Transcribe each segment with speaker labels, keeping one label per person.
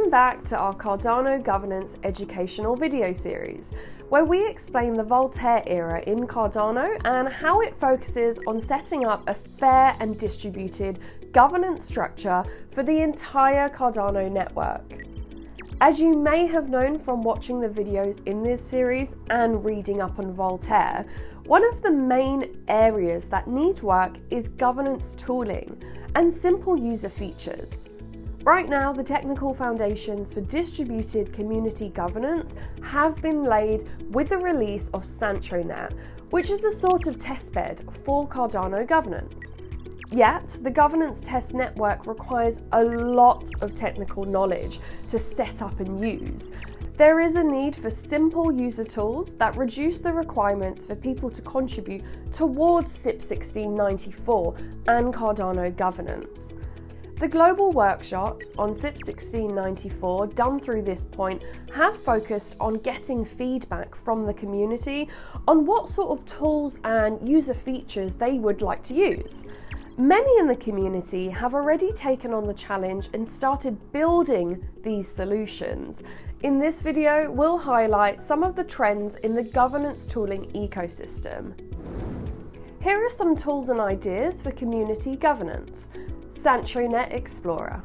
Speaker 1: Welcome back to our Cardano governance educational video series, where we explain the Voltaire era in Cardano and how it focuses on setting up a fair and distributed governance structure for the entire Cardano network. As you may have known from watching the videos in this series and reading up on Voltaire, one of the main areas that need work is governance tooling and simple user features. Right now, the technical foundations for distributed community governance have been laid with the release of SanchoNet, which is a sort of testbed for Cardano governance. Yet, the governance test network requires a lot of technical knowledge to set up and use. There is a need for simple user tools that reduce the requirements for people to contribute towards CIP-1694 and Cardano governance. The global workshops on CIP-1694 done through this point have focused on getting feedback from the community on what sort of tools and user features they would like to use. Many in the community have already taken on the challenge and started building these solutions. In this video, we'll highlight some of the trends in the governance tooling ecosystem. Here are some tools and ideas for community governance. SanchoNet Explorer.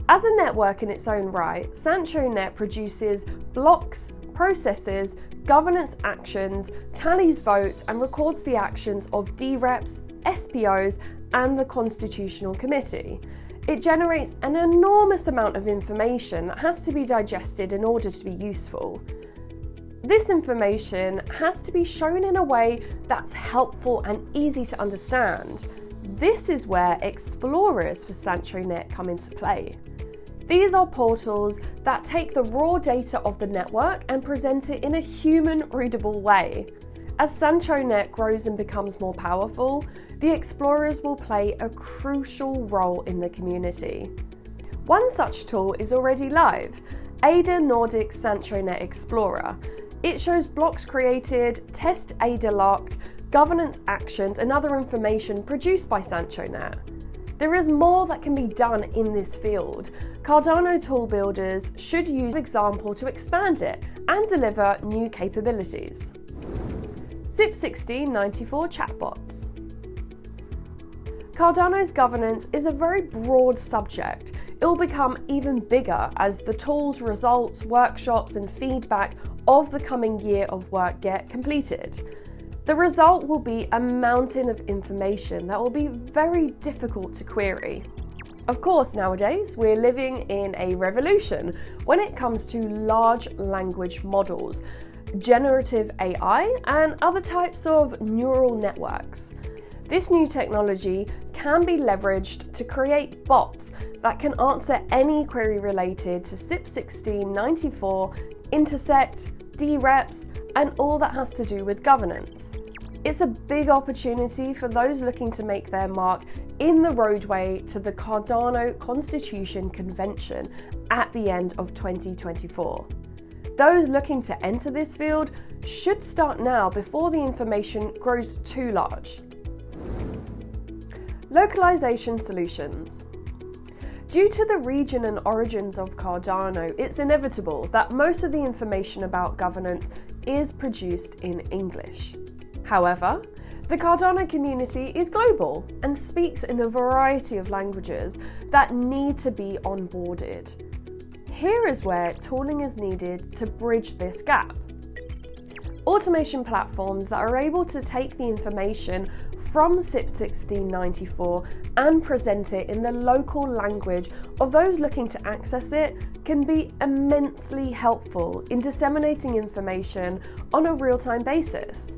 Speaker 1: As a network in its own right, SanchoNet produces blocks, processes, governance actions, tallies votes, and records the actions of DReps, SPOs, and the Constitutional Committee. It generates an enormous amount of information that has to be digested in order to be useful. This information has to be shown in a way that's helpful and easy to understand. This is where explorers for SanchoNet come into play. These are portals that take the raw data of the network and present it in a human-readable way. As SanchoNet grows and becomes more powerful, the explorers will play a crucial role in the community. One such tool is already live, ADA Nordic SanchoNet Explorer. It shows blocks created, test ADA locked, governance actions, and other information produced by SanchoNet. There is more that can be done in this field. Cardano tool builders should use an example to expand it and deliver new capabilities. CIP-1694 Chatbots. Cardano's governance is a very broad subject. It will become even bigger as the tools, results, workshops, and feedback of the coming year of work get completed. The result will be a mountain of information that will be very difficult to query. Of course, nowadays, we're living in a revolution when it comes to large language models, generative AI, and other types of neural networks. This new technology can be leveraged to create bots that can answer any query related to CIP-1694, Intersect, DReps, and all that has to do with governance. It's a big opportunity for those looking to make their mark in the roadway to the Cardano Constitution Convention at the end of 2024. Those looking to enter this field should start now before the information grows too large. Localization solutions. Due to the region and origins of Cardano, it's inevitable that most of the information about governance is produced in English. However, the Cardano community is global and speaks in a variety of languages that need to be onboarded. Here is where tooling is needed to bridge this gap. Automation platforms that are able to take the information from CIP-1694 and present it in the local language of those looking to access it can be immensely helpful in disseminating information on a real-time basis.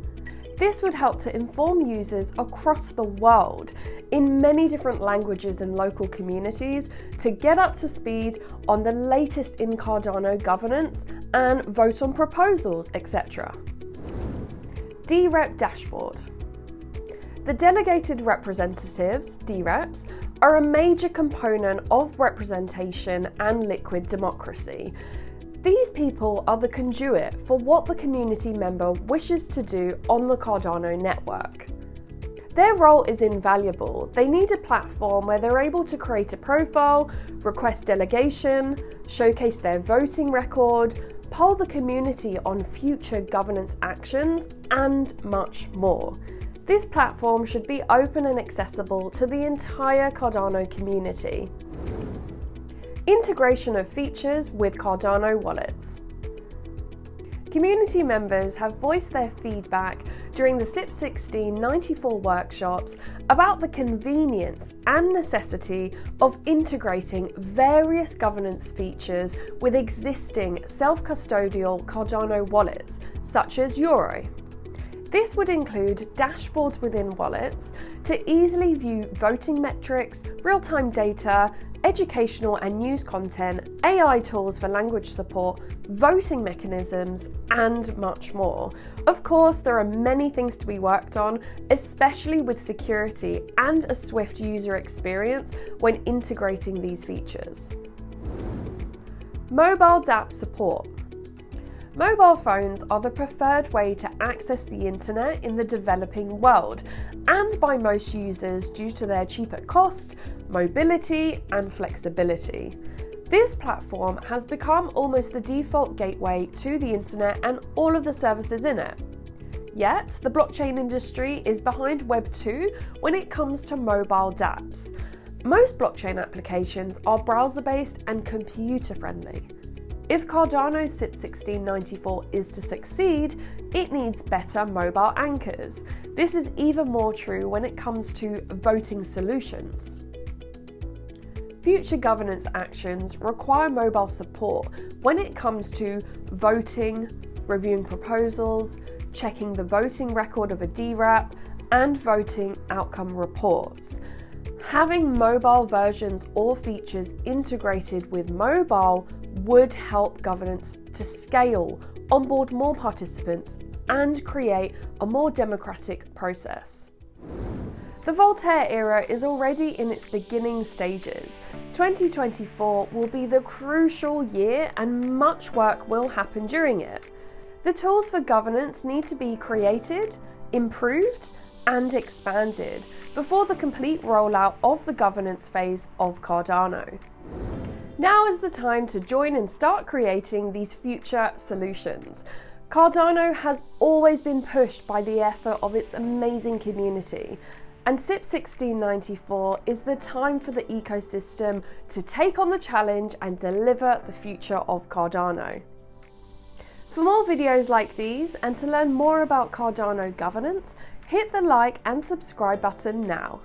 Speaker 1: This would help to inform users across the world in many different languages and local communities to get up to speed on the latest in Cardano governance and vote on proposals, etc. DRep dashboard. The delegated representatives, DReps, are a major component of representation and liquid democracy. These people are the conduit for what the community member wishes to do on the Cardano network. Their role is invaluable. They need a platform where they're able to create a profile, request delegation, showcase their voting record, poll the community on future governance actions, and much more. This platform should be open and accessible to the entire Cardano community. Integration of features with Cardano wallets. Community members have voiced their feedback during the CIP-1694 workshops about the convenience and necessity of integrating various governance features with existing self-custodial Cardano wallets, such as Euro. This would include dashboards within wallets to easily view voting metrics, real-time data, educational and news content, AI tools for language support, voting mechanisms, and much more. Of course, there are many things to be worked on, especially with security and a swift user experience when integrating these features. Mobile DApp support. Mobile phones are the preferred way to access the internet in the developing world, and by most users due to their cheaper cost, mobility, and flexibility. This platform has become almost the default gateway to the internet and all of the services in it. Yet, the blockchain industry is behind Web 2 when it comes to mobile dApps. Most blockchain applications are browser-based and computer-friendly. If Cardano's CIP-1694 is to succeed, it needs better mobile anchors. This is even more true when it comes to voting solutions. Future governance actions require mobile support when it comes to voting, reviewing proposals, checking the voting record of a DRep, and voting outcome reports. Having mobile versions or features integrated with mobile would help governance to scale, onboard more participants, and create a more democratic process. The Voltaire era is already in its beginning stages. 2024 will be the crucial year and much work will happen during it. The tools for governance need to be created, improved, and expanded before the complete rollout of the governance phase of Cardano. Now is the time to join and start creating these future solutions. Cardano has always been pushed by the effort of its amazing community, and CIP-1694 is the time for the ecosystem to take on the challenge and deliver the future of Cardano. For more videos like these and to learn more about Cardano governance, hit the like and subscribe button now.